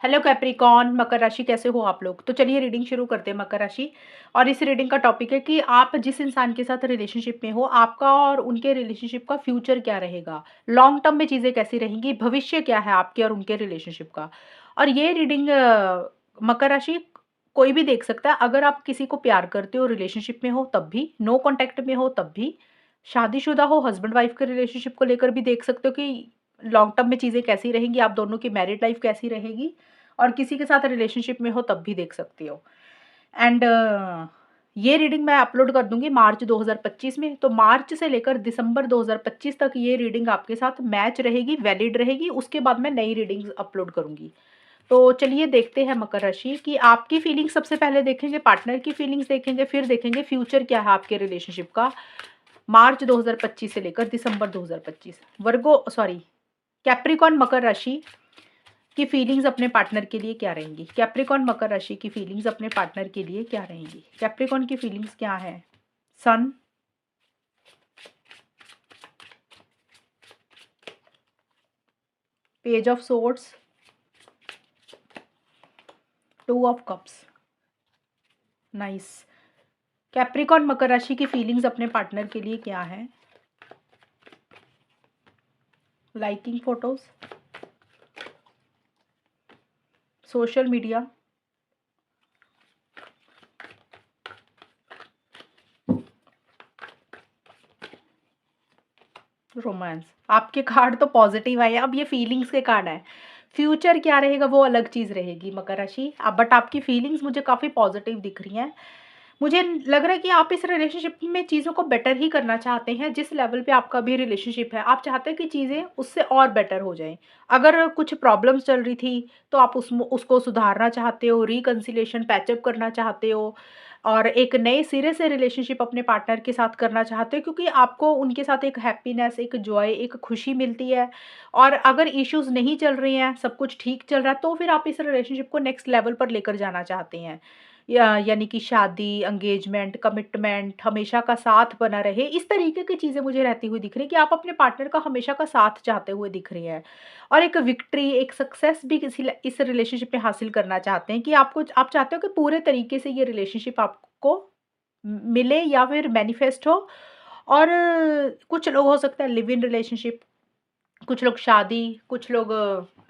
Hello Capricorn, मकर राशि कैसे हो आप लोग। तो चलिए रीडिंग शुरू करते हैं मकर राशि। और इस रीडिंग का टॉपिक है कि आप जिस इंसान के साथ रिलेशनशिप में हो, आपका और उनके रिलेशनशिप का फ्यूचर क्या रहेगा, लॉन्ग टर्म में चीज़ें कैसी रहेंगी, भविष्य क्या है आपके और उनके रिलेशनशिप का। और ये रीडिंग मकर राशि कोई भी देख सकता है। अगर आप किसी को प्यार करते हो, रिलेशनशिप में हो तब भी, नो कॉन्टैक्ट में हो तब भी, शादीशुदा हो, हस्बैंड वाइफ के रिलेशनशिप को लेकर भी देख सकते हो कि लॉन्ग टर्म में चीज़ें कैसी रहेंगी, आप दोनों की मैरिड लाइफ कैसी रहेगी। और किसी के साथ रिलेशनशिप में हो तब भी देख सकती हो। एंड ये रीडिंग मैं अपलोड कर दूंगी मार्च 2025 में। तो मार्च से लेकर दिसंबर 2025 तक ये रीडिंग आपके साथ मैच रहेगी, वैलिड रहेगी। उसके बाद मैं नई रीडिंग्स अपलोड करूंगी। तो चलिए देखते हैं मकर राशि की आपकी फीलिंग्स। सबसे पहले देखेंगे पार्टनर की फीलिंग्स, देखेंगे फिर देखेंगे फ्यूचर क्या है आपके रिलेशनशिप का मार्च 2025 से लेकर दिसंबर 2025। वर्गो सॉरी कैप्रिकॉन मकर राशि की फीलिंग्स अपने पार्टनर के लिए क्या रहेंगी। कैप्रिकॉन मकर राशि की फीलिंग्स अपने पार्टनर के लिए क्या रहेंगी। कैप्रिकॉन की फीलिंग्स क्या है। Sun, page of swords, two of cups. Nice. Capricorn मकर राशि की फीलिंग्स अपने पार्टनर के लिए क्या है। Liking photos, social media, romance. आपके कार्ड तो पॉजिटिव आए, अब ये फीलिंग्स के कार्ड है। फ्यूचर क्या रहेगा वो अलग चीज रहेगी मकर राशि। अब बट आपकी फीलिंग्स मुझे काफी पॉजिटिव दिख रही हैं। मुझे लग रहा है कि आप इस रिलेशनशिप में चीज़ों को बेटर ही करना चाहते हैं। जिस लेवल पे आपका भी रिलेशनशिप है, आप चाहते हैं कि चीज़ें उससे और बेटर हो जाएं। अगर कुछ प्रॉब्लम्स चल रही थी तो आप उसको सुधारना चाहते हो, रिकंसिलिएशन पैचअप करना चाहते हो और एक नए सिरे से रिलेशनशिप अपने पार्टनर के साथ करना चाहते हो, क्योंकि आपको उनके साथ एक हैप्पीनेस, एक जॉय, एक खुशी मिलती है। और अगर इश्यूज नहीं चल रही हैं, सब कुछ ठीक चल रहा है, तो फिर आप इस रिलेशनशिप को नेक्स्ट लेवल पर लेकर जाना चाहते हैं। यानी कि शादी, एंगेजमेंट, कमिटमेंट, हमेशा का साथ बना रहे, इस तरीके की चीज़ें मुझे रहती हुई दिख रही है कि आप अपने पार्टनर का हमेशा का साथ चाहते हुए दिख रही हैं। और एक विक्ट्री, एक सक्सेस भी इस रिलेशनशिप में हासिल करना चाहते हैं कि आप चाहते हो कि पूरे तरीके से ये रिलेशनशिप आपको मिले या फिर मैनिफेस्ट हो। और कुछ लोग हो सकता है लिव इन रिलेशनशिप, कुछ लोग शादी, कुछ लोग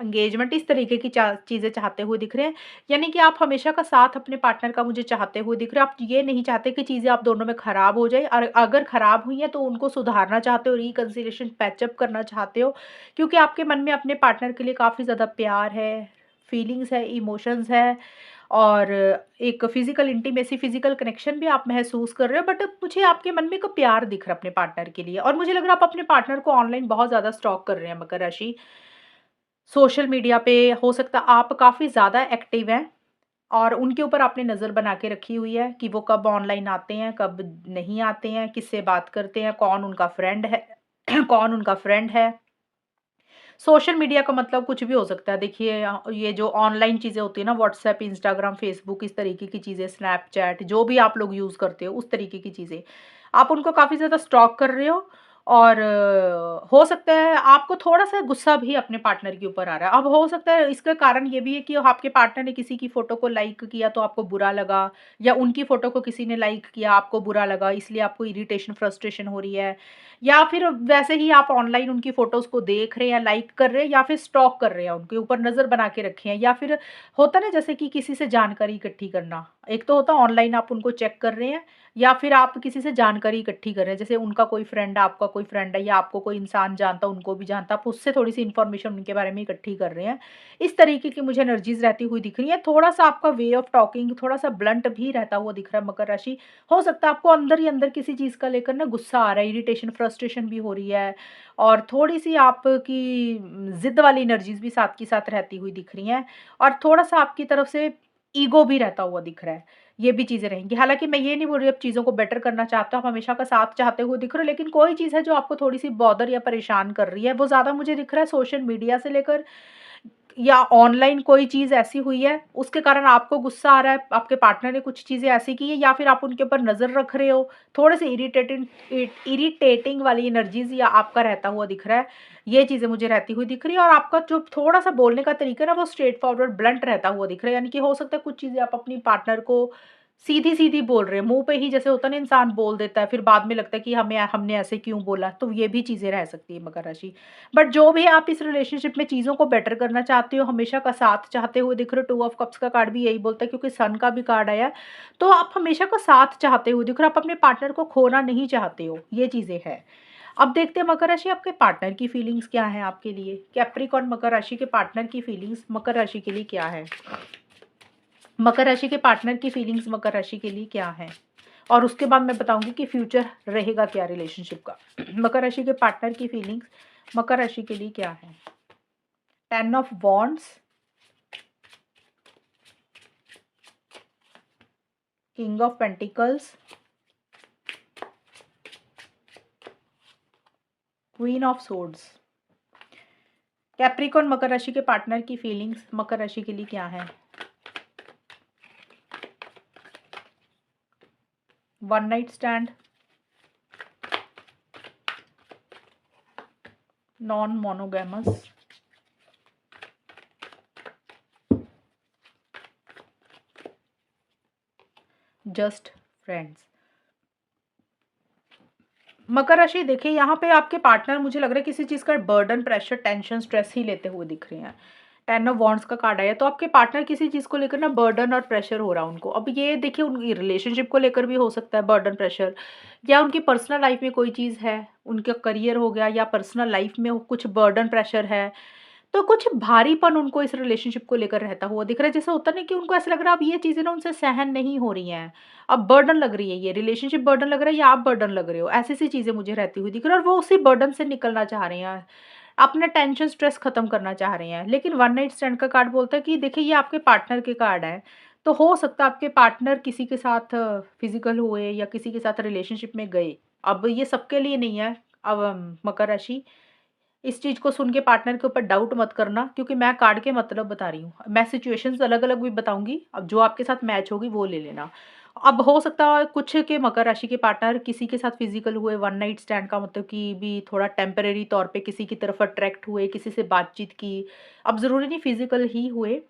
एंगेजमेंट, इस तरीके की चीज़ें चाहते हुए दिख रहे हैं। यानी कि आप हमेशा का साथ अपने पार्टनर का मुझे चाहते हुए दिख रहे हो। आप ये नहीं चाहते कि चीज़ें आप दोनों में खराब हो जाए, और अगर खराब हुई हैं तो उनको सुधारना चाहते हो, रिकंसिलिएशन पैचअप करना चाहते हो। क्योंकि आपके मन में अपने पार्टनर के लिए काफ़ी ज़्यादा प्यार है, फीलिंग्स है, इमोशंस है। और एक फिजिकल इंटीमेसी, फिजिकल कनेक्शन भी आप महसूस कर रहे हो। बट मुझे आपके मन में एक प्यार दिख रहा है अपने पार्टनर के लिए। और मुझे लग रहा है आप अपने पार्टनर को ऑनलाइन बहुत ज़्यादा स्टॉक कर रहे हैं मकर राशि। सोशल मीडिया पे हो सकता है आप काफ़ी ज़्यादा एक्टिव हैं और उनके ऊपर आपने नज़र बना के रखी हुई है कि वो कब ऑनलाइन आते हैं, कब नहीं आते हैं, किससे बात करते हैं, कौन उनका फ्रेंड है कौन उनका फ्रेंड है। सोशल मीडिया का मतलब कुछ भी हो सकता है। देखिए ये जो ऑनलाइन चीज़ें होती है ना, व्हाट्सएप, इंस्टाग्राम, फेसबुक, इस तरीके की चीज़ें, स्नैपचैट, जो भी आप लोग यूज़ करते हो उस तरीके की चीज़ें, आप उनको काफ़ी ज़्यादा स्टॉक कर रहे हो। और हो सकता है आपको थोड़ा-सा गुस्सा भी अपने पार्टनर के ऊपर आ रहा है। अब हो सकता है इसका कारण ये भी है कि आपके पार्टनर ने किसी की फ़ोटो को लाइक किया तो आपको बुरा लगा, या उनकी फ़ोटो को किसी ने लाइक किया, आपको बुरा लगा, इसलिए आपको इरिटेशन, फ्रस्ट्रेशन हो रही है। या फिर वैसे ही आप ऑनलाइन उनकी फ़ोटोज़ को देख रहे हैं, लाइक कर रहे हैं, या फिर स्टॉक कर रहे हैं, उनके ऊपर नज़र बना के रखे हैं। या फिर होता है ना जैसे कि किसी से जानकारी इकट्ठी करना। एक तो होता है ऑनलाइन आप उनको चेक कर रहे हैं, या फिर आप किसी से जानकारी इकट्ठी कर रहे हैं। जैसे उनका कोई फ्रेंड है, आपका कोई फ्रेंड है, या आपको कोई इंसान जानता है, उनको भी जानता है, आप उससे थोड़ी-सी इन्फॉर्मेशन उनके बारे में इकट्ठी कर रहे हैं। इस तरीके की मुझे एनर्जीज़ रहती हुई दिख रही हैं। थोड़ा-सा आपका वे ऑफ टॉकिंग थोड़ा-सा ब्लंट भी रहता हुआ दिख रहा है मकर राशि। हो सकता है आपको अंदर ही अंदर किसी चीज़ का लेकर ना गुस्सा आ रहा है, इरिटेशन, फ्रस्ट्रेशन भी हो रही है। और थोड़ी-सी आपकी ज़िद वाली एनर्जीज़ भी साथ की साथ रहती हुई दिख रही हैं। और थोड़ा-सा आपकी तरफ से ईगो भी रहता हुआ दिख रहा है। ये भी चीज़ें रहेंगी। हालाँकि मैं ये नहीं बोल रही आप चीज़ों को बेटर करना चाहते हो, आप हमेशा का साथ चाहते हुए दिख रहे हो, लेकिन कोई चीज़ है जो आपको थोड़ी-सी बॉदर या परेशान कर रही है। वो ज़्यादा मुझे दिख रहा है सोशल मीडिया से लेकर या ऑनलाइन कोई चीज़ ऐसी हुई है, उसके कारण आपको गुस्सा आ रहा है, आपके पार्टनर ने कुछ चीज़ें ऐसी की है या फिर आप उनके ऊपर नज़र रख रहे हो, थोड़े-से इरिटेटिंग वाली एनर्जीज़ या आपका रहता हुआ दिख रहा है, ये चीज़ें मुझे रहती हुई दिख रही है और आपका जो थोड़ा-सा बोलने का तरीका है ना, वो स्ट्रेट फॉरवर्ड ब्लंट रहता हुआ दिख रहा है, यानी कि हो सकता है कुछ चीज़ें आप अपनी पार्टनर को सीधी-सीधी बोल रहे हैं, मुँह पे ही जैसे होता है ना इंसान बोल देता है, फिर बाद में लगता है कि हमने ऐसे क्यों बोला? तो ये भी चीज़ें रह सकती है मकर राशि। बट जो भी आप इस रिलेशनशिप में चीज़ों को बेटर करना चाहते हो, हमेशा का साथ चाहते हुए दिख रहे हो, 2 ऑफ कप्स का कार्ड भी यही बोलता है क्योंकि सन का भी कार्ड आया है, तो आप हमेशा का साथ चाहते हुए दिख रहे हो, आप अपने पार्टनर को खोना नहीं चाहते हो, ये चीज़ें हैं। अब देखते हैं मकर राशि आपके पार्टनर की फीलिंग्स क्या हैं आपके लिए? कैप्रिकॉर्न मकर राशि के पार्टनर की फीलिंग्स मकर राशि के लिए क्या है? मकर राशि के पार्टनर की फीलिंग्स मकर राशि के लिए क्या है? और उसके बाद मैं बताऊंगी कि फ्यूचर रहेगा क्या रिलेशनशिप का। मकर राशि के पार्टनर की फीलिंग्स मकर राशि के लिए क्या है? 10 of wands, king of pentacles, queen of swords. Capricorn मकर राशि के पार्टनर की फीलिंग्स मकर राशि के लिए क्या है? One night stand, non monogamous, just friends. मकर राशि देखिए यहाँ पे आपके पार्टनर मुझे लग रहा है किसी चीज़ का बर्डन, प्रेशर, टेंशन, स्ट्रेस ही लेते हुए दिख रहे हैं। 10 ऑफ वॉन्ड्स का कार्ड आया तो आपके पार्टनर किसी चीज़ को लेकर ना बर्डन और प्रेशर हो रहा है उनको। अब ये देखिए उनकी रिलेशनशिप को लेकर भी हो सकता है बर्डन, प्रेशर, या उनकी पर्सनल लाइफ में कोई चीज़ है, उनका करियर हो गया या पर्सनल लाइफ में कुछ बर्डन, प्रेशर है। तो कुछ भारीपन उनको इस रिलेशनशिप को लेकर रहता हुआ दिख रहा है। जैसे होता है ना कि उनको ऐसा लग रहा है अब ये चीज़ें ना उनसे सहन नहीं हो रही हैं। अब बर्डन लग रही है, ये रिलेशनशिप बर्डन लग रहा है या आप बर्डन लग रहे हो। ऐसी-ऐसी चीज़ें मुझे रहती हुई दिख रही है और वो उसी बर्डन से निकलना चाह रहे हैं। अपना टेंशन, स्ट्रेस खत्म करना चाह रहे हैं। लेकिन वन नाइट स्टैंड का कार्ड बोलता है कि देखिए ये आपके पार्टनर के कार्ड हैं। तो हो सकता है आपके पार्टनर किसी के साथ फिज़िकल हुए या किसी के साथ रिलेशनशिप में गए। अब ये सबके लिए नहीं है। अब मकर राशि, इस चीज़ को सुन के पार्टनर के ऊपर डाउट मत करना क्योंकि मैं कार्ड के मतलब बता रही हूँ। मैं सिचुएशंस अलग-अलग भी बताऊँगी, अब जो आपके साथ मैच होगी वो ले लेना। अब हो सकता है कुछ के मकर राशि के पार्टनर किसी के साथ फिज़िकल हुए, वन नाइट स्टैंड का मतलब कि भी थोड़ा टेम्परेरी तौर पे किसी की तरफ अट्रैक्ट हुए, किसी से बातचीत की। अब ज़रूरी नहीं फिज़िकल ही हुए,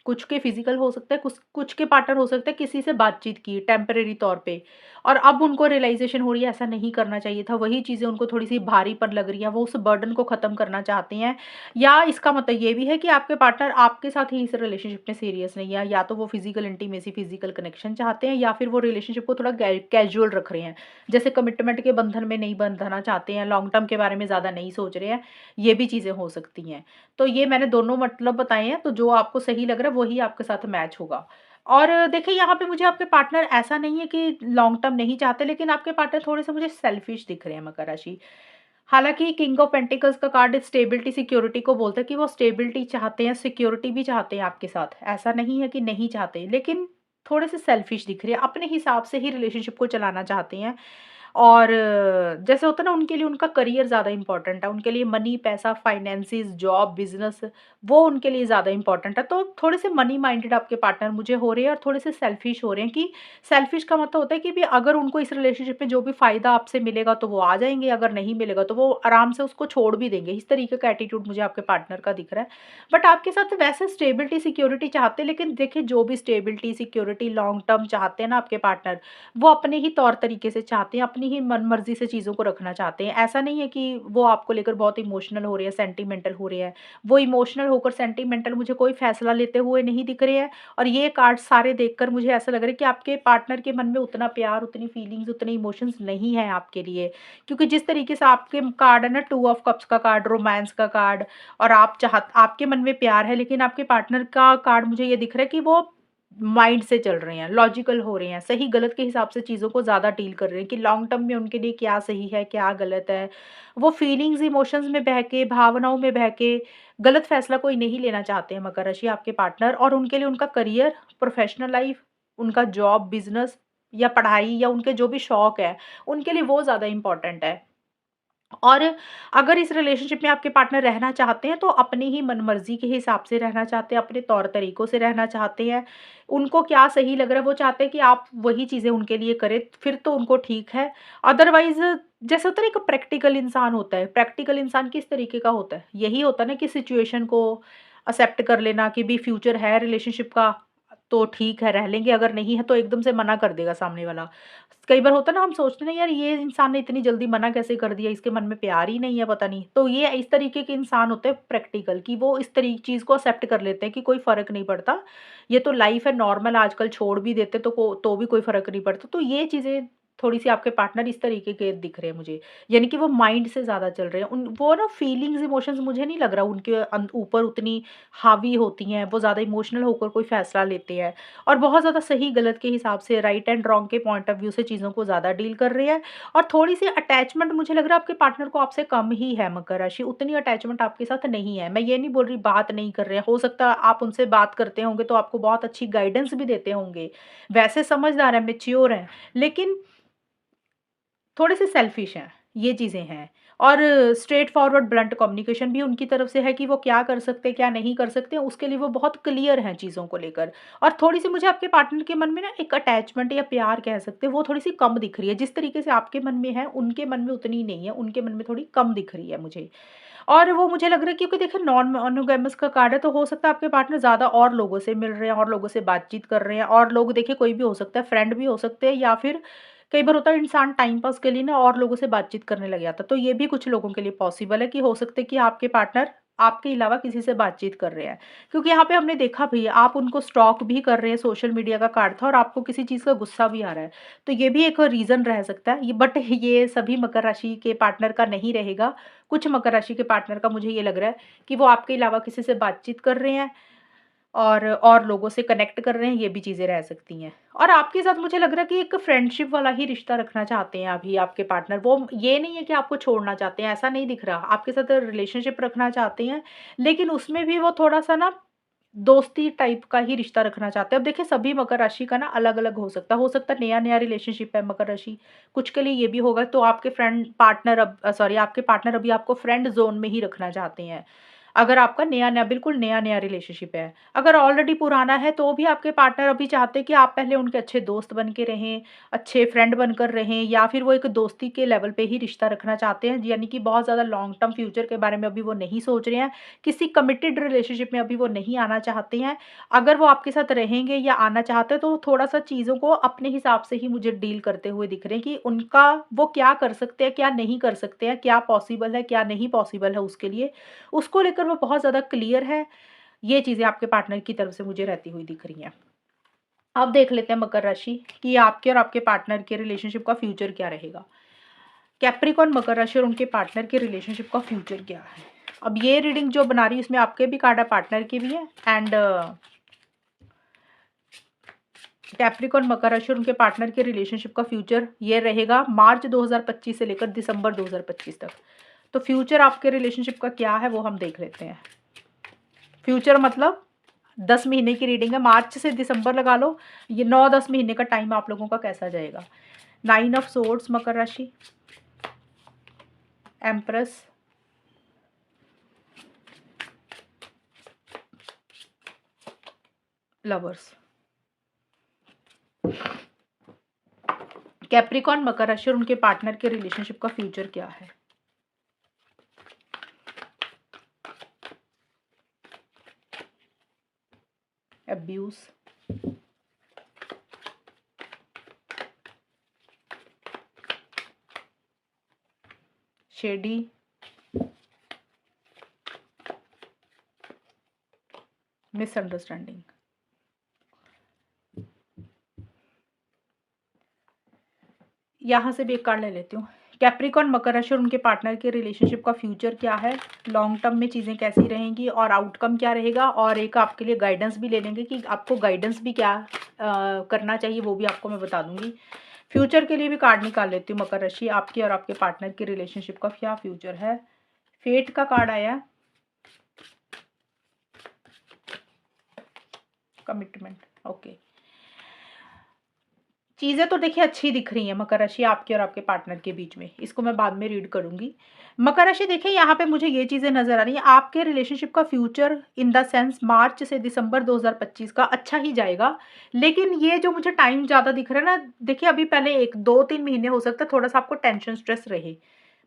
कुछ के फिज़िकल हो सकता है, कुछ कुछ के पार्टनर हो सकता है किसी से बातचीत की टेम्परेरी तौर पे और अब उनको रियलाइज़ेशन हो रही है ऐसा नहीं करना चाहिए था, वही चीज़ें उनको थोड़ी-सी भारीपन लग रही है, वो उस बर्डन को ख़त्म करना चाहते हैं। या इसका मतलब ये भी है कि आपके पार्टनर आपके साथ ही इस रिलेशनशिप में सीरियस नहीं है, या तो वो फिज़िकल इंटीमेसी, फिज़िकल कनेक्शन चाहते हैं या फिर वो रिलेशनशिप को थोड़ा कैज़ुअल रख रहे हैं। जैसे कमिटमेंट के बंधन में नहीं बंधना चाहते हैं, लॉन्ग टर्म के बारे में ज़्यादा नहीं सोच रहे हैं, ये भी चीज़ें हो सकती हैं। तो ये मैंने दोनों मतलब बताए हैं, तो जो आपको सही लग रहा है वही आपके साथ मैच होगा। और देखिए यहाँ पे मुझे आपके पार्टनर ऐसा नहीं है कि लॉन्ग टर्म नहीं चाहते, लेकिन आपके पार्टनर थोड़े-से मुझे सेल्फिश दिख रहे हैं मकर राशि। हालाँकि किंग ऑफ पेंटिकल्स का कार्ड स्टेबिलिटी, सिक्योरिटी को बोलता है कि वो स्टेबिलिटी चाहते हैं, सिक्योरिटी भी चाहते हैं आपके साथ। ऐसा नहीं है कि नहीं चाहते, लेकिन थोड़े-से सेल्फिश दिख रहे हैं, अपने हिसाब से ही रिलेशनशिप को चलाना चाहते हैं। और जैसे होता है ना उनके लिए उनका करियर ज़्यादा इम्पोर्टेंट है, उनके लिए मनी, पैसा, फाइनेंसेस, जॉब, बिज़नेस वो उनके लिए ज़्यादा इम्पोर्टेंट है। तो थोड़े-से मनी माइंडेड आपके पार्टनर मुझे हो रहे हैं और थोड़े-से सेल्फिश हो रहे हैं कि सेल्फिश का मतलब होता है कि भी अगर उनको इस रिलेशनशिप में जो भी फ़ायदा आपसे मिलेगा तो वो आ जाएँगे, अगर नहीं मिलेगा तो वो आराम से उसको छोड़ भी देंगे। इस तरीके का एटीट्यूड मुझे आपके पार्टनर का दिख रहा है। बट आपके साथ वैसे स्टेबिलिटी, सिक्योरिटी चाहते हैं, लेकिन देखिए जो भी स्टेबिलिटी, सिक्योरिटी लॉन्ग टर्म चाहते हैं ना आपके पार्टनर, वो अपने ही तौर तरीके से चाहते हैं, अपनी ही मन-मर्ज़ी से चीज़ों को रखना चाहते हैं। ऐसा नहीं है कि वो आपको लेकर बहुत इमोशनल हो रहे हैं, सेंटिमेंटल हो रहे हैं। वो इमोशनल होकर सेंटिमेंटल मुझे कोई फ़ैसला लेते हुए नहीं दिख रहे हैं और ये कार्ड सारे देखकर मुझे ऐसा लग रहा है कि आपके पार्टनर के मन में उतना प्यार, उतनी फीलिंग्स, उतने इमोशंस नहीं हैं आपके लिए। क्योंकि जिस तरीके से आपके कार्ड है ना, 2 ऑफ कप्स का कार्ड, रोमांस का कार्ड और आपके मन में प्यार है, लेकिन आपके पार्टनर का कार्ड मुझे ये दिख रहा है कि वो माइंड से चल रहे हैं, लॉजिकल हो रहे हैं, सही-गलत के हिसाब से चीज़ों को ज़्यादा डील कर रहे हैं कि लॉन्ग टर्म में उनके लिए क्या सही है, क्या गलत है। वो फीलिंग्स, इमोशंस में बह के, भावनाओं में बह के गलत फैसला कोई नहीं लेना चाहते हैं मकर राशि आपके पार्टनर, और उनके लिए उनका करियर, प्रोफेशनल लाइफ, उनका जॉब, बिज़नेस या पढ़ाई या उनके जो भी शौक है, उनके लिए वो ज़्यादा इम्पोर्टेंट है। और अगर इस रिलेशनशिप में आपके पार्टनर रहना चाहते हैं तो अपनी ही मनमर्जी के हिसाब से रहना चाहते हैं, अपने तौर तरीकों से रहना चाहते हैं। उनको क्या सही लग रहा है वो चाहते हैं कि आप वही चीज़ें उनके लिए करें, फिर तो उनको ठीक है। अदरवाइज़ जैसे होता है ना, एक प्रैक्टिकल इंसान होता है, प्रैक्टिकल इंसान किस तरीके का होता है? यही होता है ना कि सिचुएशन को एक्सेप्ट कर लेना कि भई फ्यूचर है रिलेशनशिप का, तो ठीक है रह लेंगे, अगर नहीं है तो एकदम से मना कर देगा सामने वाला। कई बार होता है ना, हम सोचते हैं यार ये इंसान ने इतनी जल्दी मना कैसे कर दिया, इसके मन में प्यार ही नहीं है पता नहीं। तो ये इस तरीके के इंसान होते हैं प्रैक्टिकल, कि वो इस चीज़ को एक्सेप्ट कर लेते हैं कि कोई फ़र्क नहीं पड़ता। ये तो लाइफ़ है नॉर्मल, आजकल छोड़ भी देते तो भी कोई फ़र्क नहीं पड़ता। तो ये चीज़ें थोड़ी-सी आपके पार्टनर इस तरीके के दिख रहे हैं मुझे। यानी कि वो माइंड से ज़्यादा चल रहे हैं। उन वो ना फीलिंग्स, इमोशंस मुझे नहीं लग रहा उनके ऊपर उतनी हावी होती हैं। वो ज़्यादा इमोशनल होकर कोई फ़ैसला लेते हैं। और बहुत ज़्यादा सही-गलत के हिसाब से, राइट एंड रॉन्ग के पॉइंट ऑफ व्यू से चीज़ों को ज़्यादा डील कर रही है। और थोड़ी-सी अटैचमेंट मुझे लग रहा है आपके पार्टनर को आपसे कम ही है मकर राशि, उतनी अटैचमेंट आपके साथ नहीं है। मैं ये नहीं बोल रही बात नहीं कर रहे हैं, हो सकता है आप उनसे बात करते होंगे तो आपको बहुत अच्छी गाइडेंस भी देते होंगे। वैसे समझदार हैं, मैच्योर हैं, लेकिन थोड़े-से सेल्फिश हैं, ये चीज़ें हैं। और स्ट्रेट फॉरवर्ड ब्लंट कम्युनिकेशन भी उनकी तरफ से है कि वो क्या कर सकते हैं, क्या नहीं कर सकते, उसके लिए वो बहुत क्लियर हैं चीज़ों को लेकर। और थोड़ी-सी मुझे आपके पार्टनर के मन में ना एक अटैचमेंट या प्यार कह सकते हैं, वो थोड़ी-सी कम दिख रही है। जिस तरीके से आपके मन में है, उनके मन में उतनी नहीं है, उनके मन में थोड़ी कम दिख रही है मुझे। और वो मुझे लग रहा है, क्योंकि देखिए नॉन मोनोगैमस का कार्ड है, तो हो सकता है आपके पार्टनर ज़्यादा और लोगों से मिल रहे हैं और लोगों से बातचीत कर रहे हैं। और लोग देखिए कोई भी हो सकता है, फ्रेंड भी हो सकते हैं, या फिर कई बार होता है इंसान टाइम पास के लिए ना और लोगों से बातचीत करने लग जाता है। तो ये भी कुछ लोगों के लिए पॉसिबल है कि हो सकता है कि आपके पार्टनर आपके अलावा किसी से बातचीत कर रहे हैं। क्योंकि यहाँ पे हमने देखा भी है, आप उनको स्टॉक भी कर रहे हैं, सोशल मीडिया का कार्ड था, और आपको किसी चीज़ का गुस्सा भी आ रहा है। तो ये भी एक रीज़न रह सकता है। ये बट ये सभी मकर राशि के पार्टनर का नहीं रहेगा। कुछ मकर राशि के पार्टनर का मुझे ये लग रहा है कि वो आपके अलावा किसी से बातचीत कर रहे हैं और लोगों से कनेक्ट कर रहे हैं, ये भी चीज़ें रह सकती हैं। और आपके साथ मुझे लग रहा है कि एक फ्रेंडशिप वाला ही रिश्ता रखना चाहते हैं अभी आपके पार्टनर। वो ये नहीं है कि आपको छोड़ना चाहते हैं, ऐसा नहीं दिख रहा। आपके साथ रिलेशनशिप रखना चाहते हैं, लेकिन उसमें भी वो थोड़ा-सा ना दोस्ती टाइप का ही रिश्ता रखना चाहते हैं। अब देखिए सभी मकर राशि का ना अलग-अलग हो सकता है नया-नया रिलेशनशिप है मकर राशि, कुछ के लिए ये भी होगा। तो आपके सॉरी, आपके पार्टनर अभी आपको फ्रेंड ज़ोन में ही रखना चाहते हैं। अगर आपका नया-नया, बिल्कुल नया-नया रिलेशनशिप है। अगर ऑलरेडी पुराना है तो भी आपके पार्टनर अभी चाहते हैं कि आप पहले उनके अच्छे दोस्त बन के रहें, अच्छे फ्रेंड बनकर रहें, या फिर वो एक दोस्ती के लेवल पे ही रिश्ता रखना चाहते हैं। यानी कि बहुत ज़्यादा लॉन्ग टर्म फ्यूचर के बारे में अभी वो नहीं सोच रहे हैं। किसी कमिटेड रिलेशनशिप में अभी वो नहीं आना चाहते हैं। अगर वो आपके साथ रहेंगे या आना चाहते हैं तो थोड़ा-सा चीज़ों को अपने हिसाब से ही मुझे डील करते हुए दिख रहे हैं कि उनका वो क्या कर सकते हैं, क्या नहीं कर सकते हैं, क्या पॉसिबल है, क्या नहीं पॉसिबल है उसके लिए। उसको लेकर वो बहुत ज़्यादा क्लियर है। ये चीज़ें आपके पार्टनर की तरफ से मुझे रहती हुई दिख रही हैं। अब देख लेते हैं मकर राशि कि आपके और आपके पार्टनर के रिलेशनशिप का फ्यूचर क्या रहेगा। कैप्रिकॉर्न, मकर राशि और उनके पार्टनर के रिलेशनशिप का फ्यूचर क्या है? अब ये रीडिंग जो बना रही है इसमें आपके भी कार्ड है, पार्टनर के भी है। एंड कैप्रिकॉर्न, मकर राशि और उनके पार्टनर के रिलेशनशिप का फ्यूचर ये रहेगा मार्च 2025 से लेकर दिसंबर 2025 तक। तो फ्यूचर आपके रिलेशनशिप का क्या है वो हम देख लेते हैं। फ्यूचर मतलब 10 महीने की रीडिंग है, मार्च से दिसंबर लगा लो। ये 9-10 महीने का टाइम आप लोगों का कैसा जाएगा। 9 ऑफ सोर्ड्स मकर राशि, एम्प्रेस, लवर्स। कैप्रिकॉर्न, मकर राशि और उनके पार्टनर के रिलेशनशिप का फ्यूचर क्या है? Abuse, shady, misunderstanding. यहाँ से भी एक कार्ड ले लेती हूँ। कैप्रिकॉर्न, मकर राशि और उनके पार्टनर के रिलेशनशिप का फ्यूचर क्या है, लॉन्ग टर्म में चीज़ें कैसी रहेंगी और आउटकम क्या रहेगा, और एक आपके लिए गाइडेंस भी ले लेंगे कि आपको गाइडेंस भी क्या करना चाहिए, वो भी आपको मैं बता दूंगी। फ्यूचर के लिए भी कार्ड निकाल लेती हूँ मकर राशि, आपके और आपके पार्टनर के रिलेशनशिप का क्या फ्यूचर है। फेट का कार्ड आया, कमिटमेंट, ओके। चीज़ें तो देखिए अच्छी दिख रही हैं मकर राशि आपके और आपके पार्टनर के बीच में, इसको मैं बाद में रीड करूँगी। मकर राशि देखिए यहाँ पे मुझे ये चीज़ें नज़र आ रही हैं, आपके रिलेशनशिप का फ्यूचर इन द सेंस मार्च से दिसंबर 2025 का अच्छा ही जाएगा। लेकिन ये जो मुझे टाइम ज़्यादा दिख रहा है ना, देखिए अभी पहले 1 2-3 महीने हो सकता है थोड़ा-सा आपको टेंशन स्ट्रेस रहे,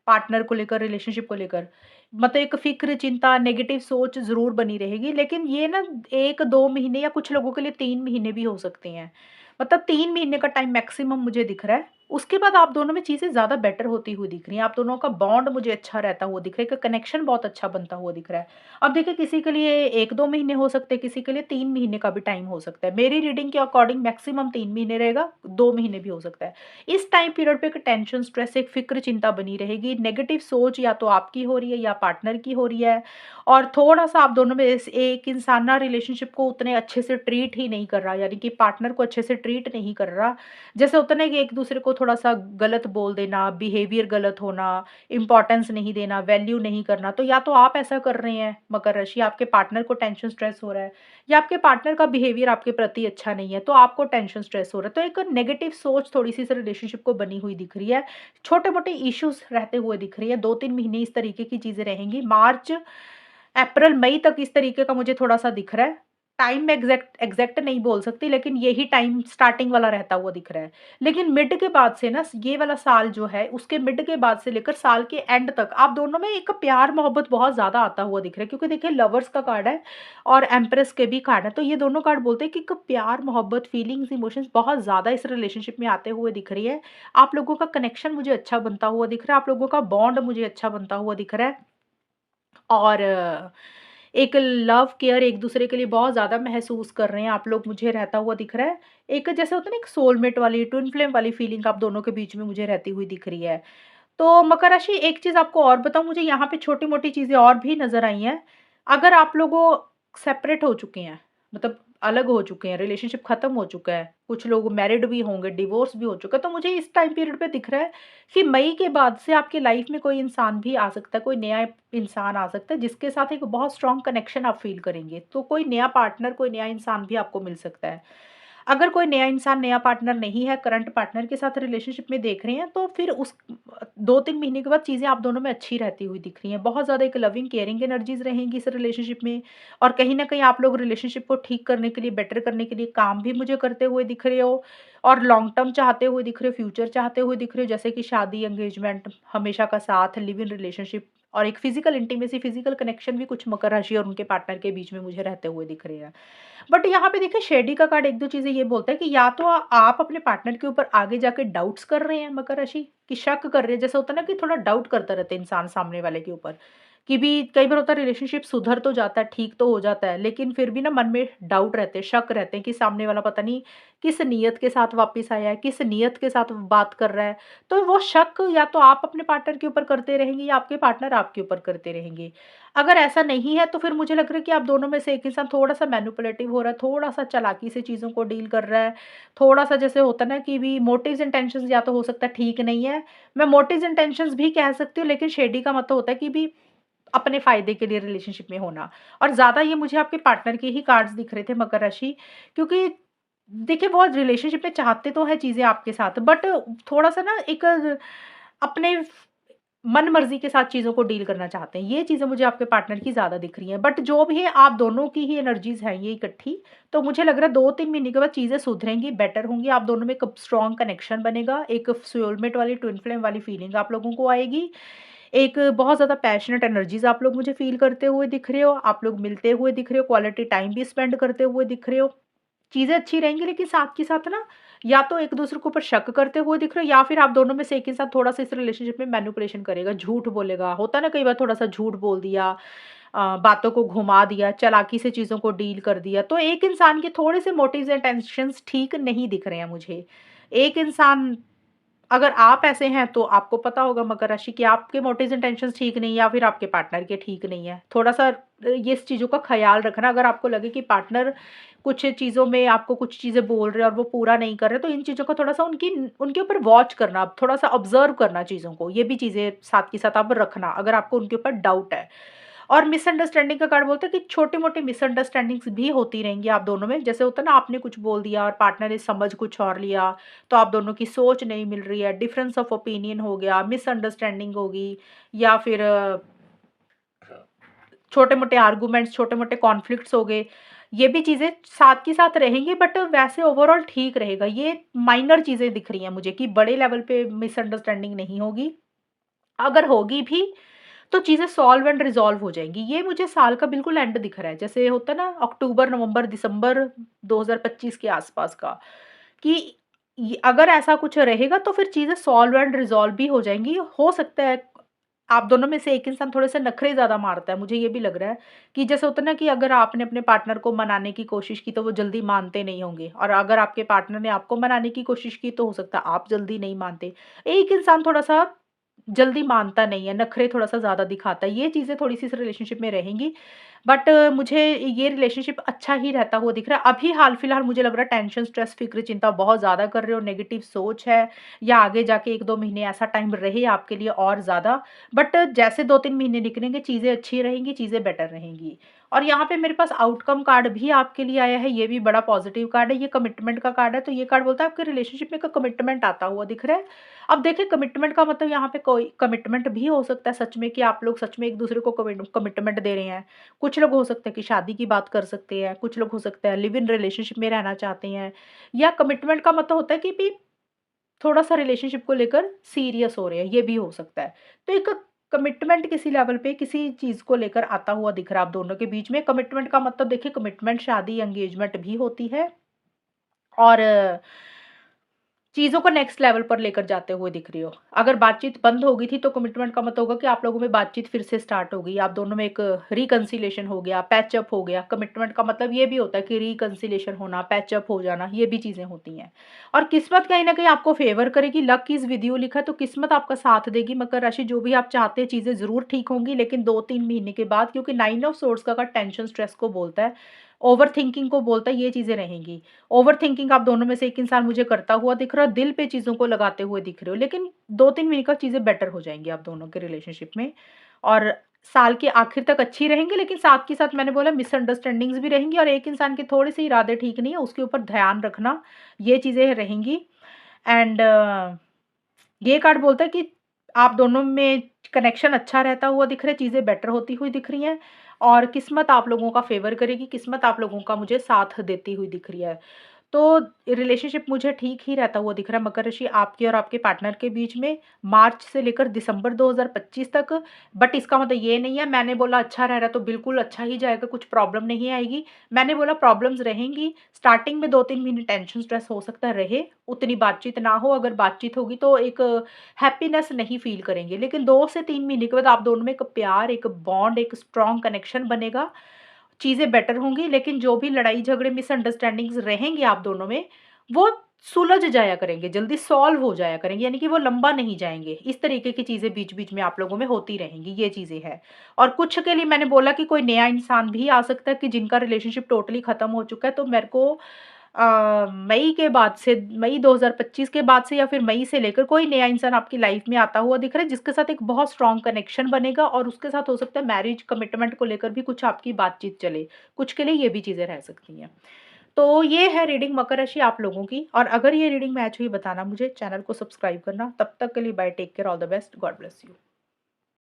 पार्टनर को लेकर, रिलेशनशिप को लेकर। मतलब एक फ़िक्र, चिंता, नेगेटिव सोच ज़रूर बनी रहेगी, लेकिन ये ना 1-2 महीने या कुछ लोगों के लिए 3 महीने भी हो सकते हैं। मतलब 3 महीने का टाइम मैक्सिमम मुझे दिख रहा है। उसके बाद आप दोनों में चीज़ें ज़्यादा बेटर होती हुई दिख रही हैं। आप दोनों का बॉन्ड मुझे अच्छा रहता हुआ दिख रहा है, एक कनेक्शन बहुत अच्छा बनता हुआ दिख रहा है। अब देखिए किसी के लिए 1-2 महीने हो सकते हैं, किसी के लिए 3 महीने का भी टाइम हो सकता है। मेरी रीडिंग के अकॉर्डिंग मैक्सिमम 3 महीने रहेगा, 2 महीने भी हो सकता है। इस टाइम पीरियड पे एक टेंशन, स्ट्रेस, एक फ़िक्र, चिंता बनी रहेगी। नेगेटिव सोच या तो आपकी हो रही है या पार्टनर की हो रही है, और थोड़ा-सा आप दोनों में इस एक इंसान ना रिलेशनशिप को उतने अच्छे से ट्रीट ही नहीं कर रहा, यानी कि पार्टनर को अच्छे से ट्रीट नहीं कर रहा। जैसे होता है ना कि एक-दूसरे को थोड़ा-सा गलत बोल देना, बिहेवियर गलत होना, इम्पोर्टेंस नहीं देना, वैल्यू नहीं करना। तो या तो आप ऐसा कर रहे हैं मकर राशि, आपके पार्टनर को टेंशन, स्ट्रेस हो रहा है, या आपके पार्टनर का बिहेवियर आपके प्रति अच्छा नहीं है, तो आपको टेंशन, स्ट्रेस हो रहा है। तो एक नेगेटिव सोच थोड़ी-सी इस रिलेशनशिप को बनी हुई दिख रही है। छोटे-मोटे इश्यूज़ रहते हुए दिख रही है। 2-3 महीने इस तरीके की चीज़ें रहेंगी। मार्च, अप्रैल, मई तक इस तरीके का मुझे थोड़ा-सा दिख रहा है। टाइम मैं एग्ज़ैक्ट एग्ज़ैक्ट नहीं बोल सकती, लेकिन यही टाइम स्टार्टिंग वाला रहता हुआ दिख रहा है। लेकिन मिड के बाद से ना, ये वाला साल जो है, उसके मिड के बाद से लेकर साल के एंड तक आप दोनों में एक प्यार-मोहब्बत बहुत ज़्यादा आता हुआ दिख रहा है, क्योंकि देखिए लवर्स का कार्ड है और एम्प्रेस के भी कार्ड है। तो ये दोनों कार्ड बोलते हैं कि एक प्यार-मोहब्बत, फीलिंग्स, इमोशंस बहुत ज़्यादा इस रिलेशनशिप में आते हुए दिख रही है। आप लोगों का कनेक्शन मुझे अच्छा बनता हुआ दिख रहा है, आप लोगों का बॉन्ड मुझे अच्छा बनता हुआ दिख रहा है। और एक लव केयर एक-दूसरे के लिए बहुत ज़्यादा महसूस कर रहे हैं आप लोग, मुझे रहता हुआ दिख रहा है। एक जैसे होता है ना, एक सोलमेट वाली, ट्विन फ्लेम वाली फीलिंग आप दोनों के बीच में मुझे रहती हुई दिख रही है। तो मकर राशि, एक चीज़ आपको और बताऊँ, मुझे यहाँ पे छोटी-मोटी चीज़ें और भी नज़र आई हैं। अगर आप लोगों सेपरेट हो चुके हैं, मतलब अलग हो चुके हैं, रिलेशनशिप खत्म हो चुका है, कुछ लोग मैरिड भी होंगे, डिवोर्स भी हो चुका है, तो मुझे इस टाइम पीरियड पे दिख रहा है कि मई के बाद से आपकी लाइफ में कोई इंसान भी आ सकता है, कोई नया इंसान आ सकता है, जिसके साथ एक बहुत स्ट्रॉन्ग कनेक्शन आप फ़ील करेंगे। तो कोई नया पार्टनर, कोई नया इंसान भी आपको मिल सकता है। अगर कोई नया इंसान, नया पार्टनर नहीं है, करंट पार्टनर के साथ रिलेशनशिप में देख रहे हैं, तो फिर उस 2-3 महीने के बाद चीज़ें आप दोनों में अच्छी रहती हुई दिख रही हैं। बहुत ज़्यादा एक लविंग, केयरिंग एनर्जीज़ रहेंगी इस रिलेशनशिप में, और कहीं न कहीं आप लोग रिलेशनशिप को ठीक करने के लिए, बेटर करने के लिए काम भी मुझे करते हुए दिख रहे हो, और लॉन्ग टर्म चाहते हुए दिख रहे हो, फ्यूचर चाहते हुए दिख रहे हो, जैसे कि शादी, एंगेजमेंट, हमेशा का साथ, लिव इन रिलेशनशिप, और एक फिज़िकल इंटीमेसी, फिज़िकल कनेक्शन भी कुछ मकर राशि और उनके पार्टनर के बीच में मुझे रहते हुए दिख रहे हैं। बट यहाँ पे देखिए शेडी का कार्ड 1-2 चीज़ें ये बोलता है कि या तो आप अपने पार्टनर के ऊपर आगे जाके डाउट्स कर रहे हैं मकर राशि, कि शक कर रहे हैं। जैसे होता है ना कि थोड़ा डाउट करता रहता है इंसान सामने वाले के ऊपर, कि भी कई बार होता है रिलेशनशिप सुधर तो जाता है, ठीक तो हो जाता है, लेकिन फिर भी ना मन में डाउट रहते हैं, शक रहते हैं कि सामने वाला पता नहीं किस नीयत के साथ वापस आया है, किस नीयत के साथ बात कर रहा है। तो वो शक या तो आप अपने पार्टनर के ऊपर करते रहेंगे, या आपके पार्टनर आपके ऊपर करते रहेंगे। अगर ऐसा नहीं है, तो फिर मुझे लग रहा है कि आप दोनों में से एक इंसान थोड़ा-सा मैनिपुलेटिव हो रहा है, थोड़ा-सा चालाकी से चीज़ों को डील कर रहा है, थोड़ा-सा जैसे होता है ना कि भी मोटिव्स इंटेंशंस या तो हो सकता है ठीक नहीं है। मैं मोटिव्स इंटेंशंस भी कह सकती हूँ, लेकिन शेडी का मतलब होता है कि भी अपने फ़ायदे के लिए रिलेशनशिप में होना। और ज़्यादा ये मुझे आपके पार्टनर के ही कार्ड्स दिख रहे थे मकर राशि, क्योंकि देखिए वो रिलेशनशिप में चाहते तो हैं चीज़ें आपके साथ, बट थोड़ा-सा ना एक अपने मन-मर्ज़ी के साथ चीज़ों को डील करना चाहते हैं। ये चीज़ें मुझे आपके पार्टनर की ज़्यादा दिख रही हैं। बट जो भी है, आप दोनों की ही एनर्जीज़ हैं ये इकट्ठी। तो मुझे लग रहा है 2-3 महीने के बाद चीज़ें सुधरेंगी, बेटर होंगी। आप दोनों में एक स्ट्रॉन्ग कनेक्शन बनेगा। एक सोलमेट वाली, ट्विन फ्लेम वाली फीलिंग आप लोगों को आएगी। एक बहुत ज़्यादा पैशनेट एनर्जीज़ आप लोग मुझे फ़ील करते हुए दिख रहे हो। आप लोग मिलते हुए दिख रहे हो, क्वालिटी टाइम भी स्पेंड करते हुए दिख रहे हो। चीज़ें अच्छी रहेंगी, लेकिन साथ के साथ ना, या तो एक-दूसरे के ऊपर शक करते हुए दिख रहे हो, या फिर आप दोनों में से एक इंसान थोड़ा-सा इस रिलेशनशिप में मैनिपुलेशन करेगा, झूठ बोलेगा। होता है ना कई बार थोड़ा-सा झूठ बोल दिया, बातों को घुमा दिया, चालाकी से चीज़ों को डील कर दिया। तो एक इंसान के थोड़े-से मोटिव्स एंड इंटेंशंस ठीक नहीं दिख रहे हैं मुझे। एक इंसान, अगर आप ऐसे हैं तो आपको पता होगा मकर राशि कि आपके मोटिव्स इंटेंशंस ठीक नहीं है, या फिर आपके पार्टनर के ठीक नहीं है। थोड़ा-सा ये इस चीज़ों का ख़्याल रखना, अगर आपको लगे कि पार्टनर कुछ चीज़ों में आपको कुछ चीज़ें बोल रहे हैं और वो पूरा नहीं कर रहे, तो इन चीज़ों का थोड़ा-सा उनके ऊपर वॉच करना, थोड़ा-सा ऑब्ज़र्व करना चीज़ों को। ये भी चीज़ें साथ के साथ आप रखना, अगर आपको उनके ऊपर डाउट है। और मिसअंडरस्टैंडिंग का कार्ड बोलता है कि छोटी-मोटी मिसअंडरस्टैंडिंग्स भी होती रहेंगी आप दोनों में। जैसे होता है ना, आपने कुछ बोल दिया और पार्टनर ने समझ कुछ और लिया, तो आप दोनों की सोच नहीं मिल रही है, डिफरेंस ऑफ ओपिनियन हो गया, मिसअंडरस्टैंडिंग होगी, या फिर छोटे-मोटे आर्गुमेंट्स, छोटे-मोटे कॉन्फ्लिक्ट्स हो गए। ये भी चीज़ें साथ के साथ रहेंगी, बट वैसे ओवरऑल ठीक रहेगा। ये माइनर चीज़ें दिख रही हैं मुझे कि बड़े लेवल पे मिसअंडरस्टैंडिंग नहीं होगी। अगर होगी भी तो चीज़ें सॉल्व एंड रिज़ॉल्व हो जाएँगी। ये मुझे साल का बिल्कुल एंड दिख रहा है। जैसे होता है ना, अक्टूबर, नवंबर, दिसंबर 2025 के आसपास का, कि अगर ऐसा कुछ रहेगा तो फिर चीज़ें सॉल्व एंड रिज़ॉल्व भी हो जाएँगी। हो सकता है आप दोनों में से एक इंसान थोड़े-से नखरे ज़्यादा मारता है, मुझे ये भी लग रहा है कि जैसे होता है ना कि अगर आपने अपने पार्टनर को मनाने की कोशिश की तो वो जल्दी मानते नहीं होंगे, और अगर आपके पार्टनर ने आपको मनाने की कोशिश की तो हो सकता है आप जल्दी नहीं मानते। एक इंसान थोड़ा-सा जल्दी मानता नहीं है, नखरे थोड़ा-सा ज़्यादा दिखाता है, ये चीज़ें थोड़ी-सी इस रिलेशनशिप में रहेंगी। बट मुझे ये रिलेशनशिप अच्छा ही रहता हुआ दिख रहा है। अभी हाल-फिलहाल मुझे लग रहा है टेंशन, स्ट्रेस, फ़िक्र, चिंता बहुत ज़्यादा कर रहे हो, नेगेटिव सोच है, या आगे जाके 1-2 महीने ऐसा टाइम रहे आपके लिए और ज़्यादा। बट जैसे 2-3 महीने निकलेंगे, चीज़ें अच्छी रहेंगी, चीज़ें बेटर रहेंगी। और यहाँ पे मेरे पास आउटकम कार्ड भी आपके लिए आया है, ये भी बड़ा पॉज़िटिव कार्ड है, ये कमिटमेंट का कार्ड है। तो ये कार्ड बोलता है आपके रिलेशनशिप में एक कमिटमेंट आता हुआ दिख रहा है। अब देखिए, कमिटमेंट का मतलब यहाँ पे कोई कमिटमेंट भी हो सकता है सच में, कि आप लोग सच में एक-दूसरे को कमिटमेंट दे रहे हैं। कुछ लोग हो सकता है कि शादी की बात कर सकते हैं, कुछ लोग हो सकता है लिव इन रिलेशनशिप में रहना चाहते हैं, या कमिटमेंट का मतलब होता है कि भी थोड़ा-सा रिलेशनशिप को लेकर सीरियस हो रहे हैं, ये भी हो सकता है। तो एक कमिटमेंट किसी लेवल पे किसी चीज़ को लेकर आता हुआ दिख रहा है आप दोनों के बीच में। कमिटमेंट का मतलब देखिए, कमिटमेंट शादी, एंगेजमेंट भी होती है, और चीज़ों को नेक्स्ट लेवल पर लेकर जाते हुए दिख रही हो। अगर बातचीत बंद हो गई थी तो कमिटमेंट का मतलब होगा कि आप लोगों में बातचीत फिर से स्टार्ट हो गई। आप दोनों में एक रिकन्सिलिएशन हो गया, पैच अप हो गया। कमिटमेंट का मतलब ये भी होता है कि रिकन्सिलिएशन होना, पैच अप हो जाना, ये भी चीज़ें होती हैं। और किस्मत कहीं न कहीं आपको फ़ेवर करेगी, लक इज़ विद यू लिखा है, तो किस्मत आपका साथ देगी मकर राशि। जो भी आप चाहते हैं चीज़ें ज़रूर ठीक होंगी, लेकिन 2-3 महीने के बाद, क्योंकि 9 ऑफ सोर्ड्स का कार्ड टेंशन, स्ट्रेस को बोलता है, ओवरथिंकिंग को बोलता है, ये चीज़ें रहेंगी। ओवरथिंकिंग आप दोनों में से एक इंसान मुझे करता हुआ दिख रहा है, दिल पे चीज़ों को लगाते हुए दिख रहे हो, लेकिन 2-3 महीने का चीज़ें बेटर हो जाएँगी आप दोनों के रिलेशनशिप में, और साल के आखिर तक अच्छी रहेंगी। लेकिन साथ के साथ मैंने बोला मिसअंडरस्टैंडिंग्स भी रहेंगी, और एक इंसान के थोड़े-से इरादे ठीक नहीं है, उसके ऊपर ध्यान रखना, ये चीज़ें रहेंगी। एंड ये कार्ड बोलता है कि आप दोनों में कनेक्शन अच्छा रहता हुआ दिख रहा है, चीज़ें बेटर होती हुई दिख रही हैं, और किस्मत आप लोगों का फ़ेवर करेगी, किस्मत आप लोगों का मुझे साथ देती हुई दिख रही है। तो रिलेशनशिप मुझे ठीक ही रहता हुआ दिख रहा है मकर राशि, आपके और आपके पार्टनर के बीच में, मार्च से लेकर दिसंबर 2025 तक। बट इसका मतलब ये नहीं है मैंने बोला अच्छा रह रहा है तो बिल्कुल अच्छा ही जाएगा, कुछ प्रॉब्लम नहीं आएगी। मैंने बोला प्रॉब्लम्स रहेंगी, स्टार्टिंग में 2-3 महीने टेंशन स्ट्रेस हो सकता है रहे, उतनी बातचीत ना हो, अगर बातचीत होगी तो एक हैप्पीनेस नहीं फ़ील करेंगे। लेकिन 2 से 3 महीने के बाद आप दोनों में एक प्यार, एक बॉन्ड, एक स्ट्रॉन्ग कनेक्शन बनेगा, चीज़ें बेटर होंगी। लेकिन जो भी लड़ाई झगड़े, मिसअंडरस्टैंडिंग्स रहेंगी आप दोनों में, वो सुलझ जाया करेंगे, जल्दी सॉल्व हो जाया करेंगे, यानी कि वो लंबा नहीं जाएँगे। इस तरीके की चीज़ें बीच-बीच में आप लोगों में होती रहेंगी, ये चीज़ें हैं। और कुछ के लिए मैंने बोला कि कोई नया इंसान भी आ सकता है, कि जिनका रिलेशनशिप टोटली खत्म हो चुका है, तो मेरे को मई के बाद से, मई 2025 के बाद से, या फिर मई से लेकर कोई नया इंसान आपकी लाइफ में आता हुआ दिख रहा है, जिसके साथ एक बहुत स्ट्रॉन्ग कनेक्शन बनेगा, और उसके साथ हो सकता है मैरिज कमिटमेंट को लेकर भी कुछ आपकी बातचीत चले। कुछ के लिए ये भी चीज़ें रह सकती हैं। तो ये है रीडिंग मकर राशि आप लोगों की, और अगर ये रीडिंग मैच हुई बताना मुझे, चैनल को सब्सक्राइब करना। तब तक के लिए bye, take care, all the best, God bless you.